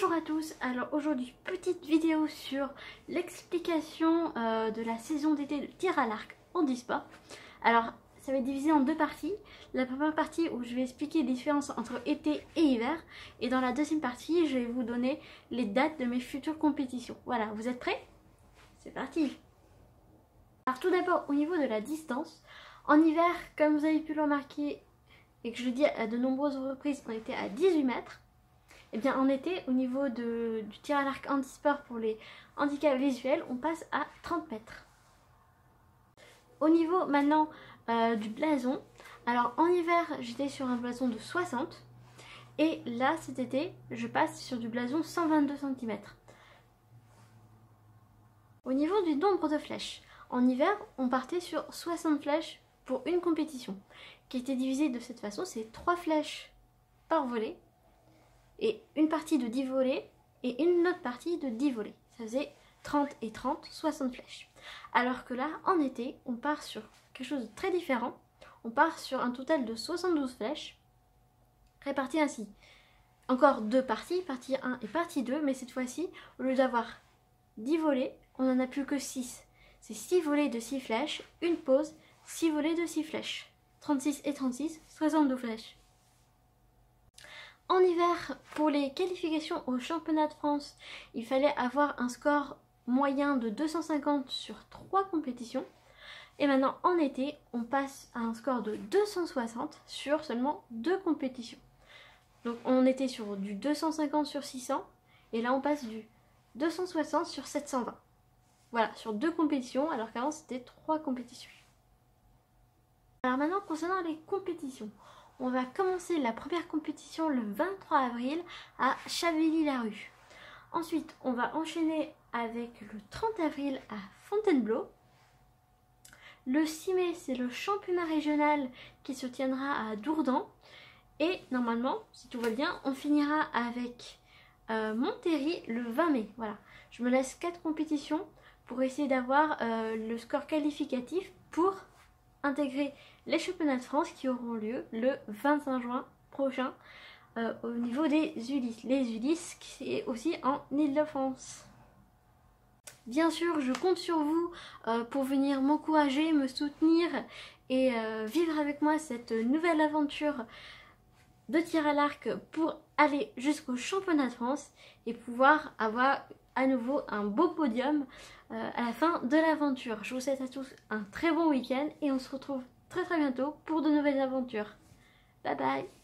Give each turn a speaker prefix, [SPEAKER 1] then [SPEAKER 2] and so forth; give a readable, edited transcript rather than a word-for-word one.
[SPEAKER 1] Bonjour à tous, alors aujourd'hui petite vidéo sur l'explication de la saison d'été de tir à l'arc handisport. Alors ça va être divisé en deux parties. La première partie où je vais expliquer les différences entre été et hiver, et dans la deuxième partie je vais vous donner les dates de mes futures compétitions. Voilà, vous êtes prêts? C'est parti. Alors tout d'abord au niveau de la distance, en hiver comme vous avez pu le remarquer et que je dis à de nombreuses reprises, on était à 18 mètres. Et bien en été, au niveau du tir à l'arc handisport pour les handicaps visuels, on passe à 30 mètres. Au niveau maintenant du blason, alors en hiver j'étais sur un blason de 60 et là cet été je passe sur du blason 122 cm. Au niveau du nombre de flèches, en hiver on partait sur 60 flèches pour une compétition qui était divisée de cette façon, c'est 3 flèches par volet. Et une partie de 10 volets et une autre partie de 10 volets. Ça faisait 30 et 30, 60 flèches. Alors que là, en été, on part sur quelque chose de très différent. On part sur un total de 72 flèches, réparties ainsi. Encore deux parties, partie 1 et partie 2, mais cette fois-ci, au lieu d'avoir 10 volets, on n'en a plus que 6. C'est 6 volets de 6 flèches, une pause, 6 volets de 6 flèches. 36 et 36, 62 flèches. En hiver, pour les qualifications au championnat de France, il fallait avoir un score moyen de 250 sur 3 compétitions. Et maintenant, en été, on passe à un score de 260 sur seulement 2 compétitions. Donc on était sur du 250 sur 600, et là on passe du 260 sur 720. Voilà, sur 2 compétitions, alors qu'avant c'était 3 compétitions. Alors maintenant, concernant les compétitions, on va commencer la première compétition le 23 avril à Chavilly-la-Rue. Ensuite, on va enchaîner avec le 30 avril à Fontainebleau. Le 6 mai, c'est le championnat régional qui se tiendra à Dourdan. Et normalement, si tout va bien, on finira avec Montéry le 20 mai. Voilà, je me laisse 4 compétitions pour essayer d'avoir le score qualificatif pour intégrer les championnats de France qui auront lieu le 25 juin prochain au niveau des Ulysses. Les Ulysses qui est aussi en Île-de-France. Bien sûr, je compte sur vous pour venir m'encourager, me soutenir et vivre avec moi cette nouvelle aventure de tir à l'arc pour aller jusqu'au championnat de France et pouvoir avoir à nouveau un beau podium à la fin de l'aventure. Je vous souhaite à tous un très bon week-end et on se retrouve très bientôt pour de nouvelles aventures. Bye bye.